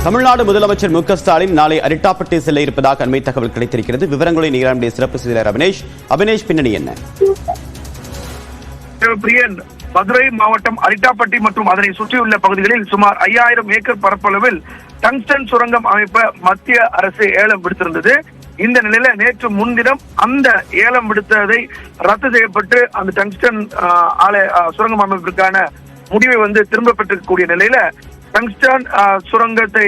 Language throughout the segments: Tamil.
தமிழ்நாடு முதலமைச்சர் மு க ஸ்டாலின் நாளை அரிட்டாப்பட்டி செல்ல இருப்பதாக அண்மை தகவல் கிடைத்திருக்கிறது. விவரங்களை நீராண்டிய சிறப்பு செய்தியாளர் அபினேஷ் பின்னணி என்ன? மதுரை மாவட்டம் அரிட்டாப்பட்டி மற்றும் அதனை சுற்றியுள்ள பகுதிகளில் சுமார் 5000 ஏக்கர் பரப்பளவில் டங்ஸ்டன் சுரங்கம் அமைப்ப மத்திய அரசு ஏலம் விடுத்திருந்தது. இந்த நிலையில நேற்று முன்தினம் அந்த ஏலம் விடுத்ததை ரத்து செய்யப்பட்டு அந்த டங்ஸ்டன் சுரங்கம் அமைப்பிற்கான முடிவை திரும்ப பெற்றிருக்கக்கூடிய நிலையில டங்ஸ்டன் சுரங்கத்தை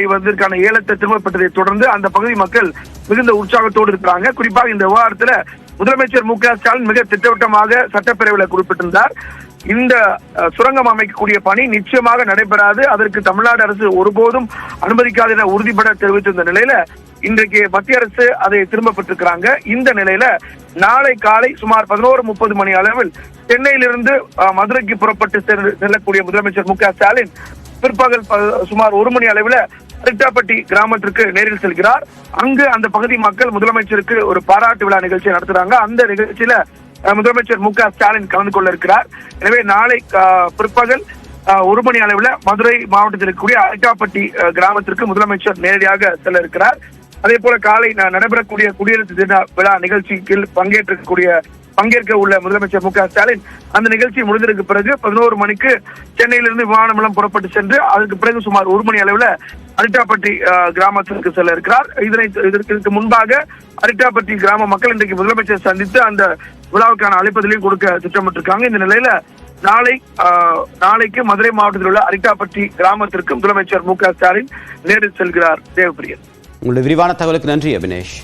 ஏலத்தை திரும்ப பெற்றதை தொடர்ந்து அந்த பகுதி மக்கள் மிகுந்த உற்சாகத்தோடு இருக்கிறாங்க. குறிப்பாக இந்த விவகாரத்துல முதலமைச்சர் மு க ஸ்டாலின் மிக திட்டவட்டமாக சட்டப்பேரவையில் குறிப்பிட்டிருந்தார். இந்த சுரங்கம் அமைக்கக்கூடிய பணி நிச்சயமாக நடைபெறாது, அதற்கு தமிழ்நாடு அரசு ஒருபோதும் அனுமதிக்காது என உறுதிபட தெரிவித்திருந்த நிலையில இன்றைக்கு மத்திய அரசு அதை திரும்ப பெற்றிருக்கிறாங்க. இந்த நிலையில நாளை காலை சுமார் 11:30 மணி அளவில் சென்னையிலிருந்து மதுரைக்கு புறப்பட்டு செல்லக்கூடிய முதலமைச்சர் மு க ஸ்டாலின் பிற்பகல் சுமார் 1 மணி அளவில் அரிட்டாப்பட்டி கிராமத்திற்கு நேரில் செல்கிறார். அங்கு அந்த பகுதி மக்கள் முதலமைச்சருக்கு ஒரு பாராட்டு விழா நிகழ்ச்சியை நடத்துறாங்க. அந்த நிகழ்ச்சியில முதலமைச்சர் மு க ஸ்டாலின் கலந்து கொள்ள இருக்கிறார். எனவே நாளை பிற்பகல் 1 மணி அளவில் மதுரை மாவட்டத்தில் இருக்கக்கூடிய அரிட்டாப்பட்டி கிராமத்திற்கு முதலமைச்சர் நேரடியாக செல்ல இருக்கிறார். அதே போல காலை நடைபெறக்கூடிய குடியரசு தின விழா நிகழ்ச்சியில் பங்கேற்க உள்ள முதலமைச்சர் மு க ஸ்டாலின் அந்த நிகழ்ச்சி முடிந்ததற்கு பிறகு 11 மணிக்கு சென்னையிலிருந்து விமான மூலம் புறப்பட்டு சென்று அதற்கு பிறகு சுமார் 1 மணி அளவில் அரிட்டாப்பட்டி கிராமத்திற்கு செல்ல இருக்கிறார். இதற்கு முன்பாக அரிட்டாப்பட்டி கிராம மக்கள் இன்றைக்கு முதலமைச்சர் சந்தித்து அந்த விழாவுக்கான அழைப்பதிலையும் கொடுக்க திட்டமிட்டிருக்காங்க. இந்த நிலையில நாளைக்கு மதுரை மாவட்டத்தில் உள்ள அரிட்டாப்பட்டி கிராமத்திற்கு முதலமைச்சர் மு க ஸ்டாலின் நேரில் செல்கிறார். தேவப்பிரியன், உங்களுடைய விரிவான தகவலுக்கு நன்றி அபினேஷ்.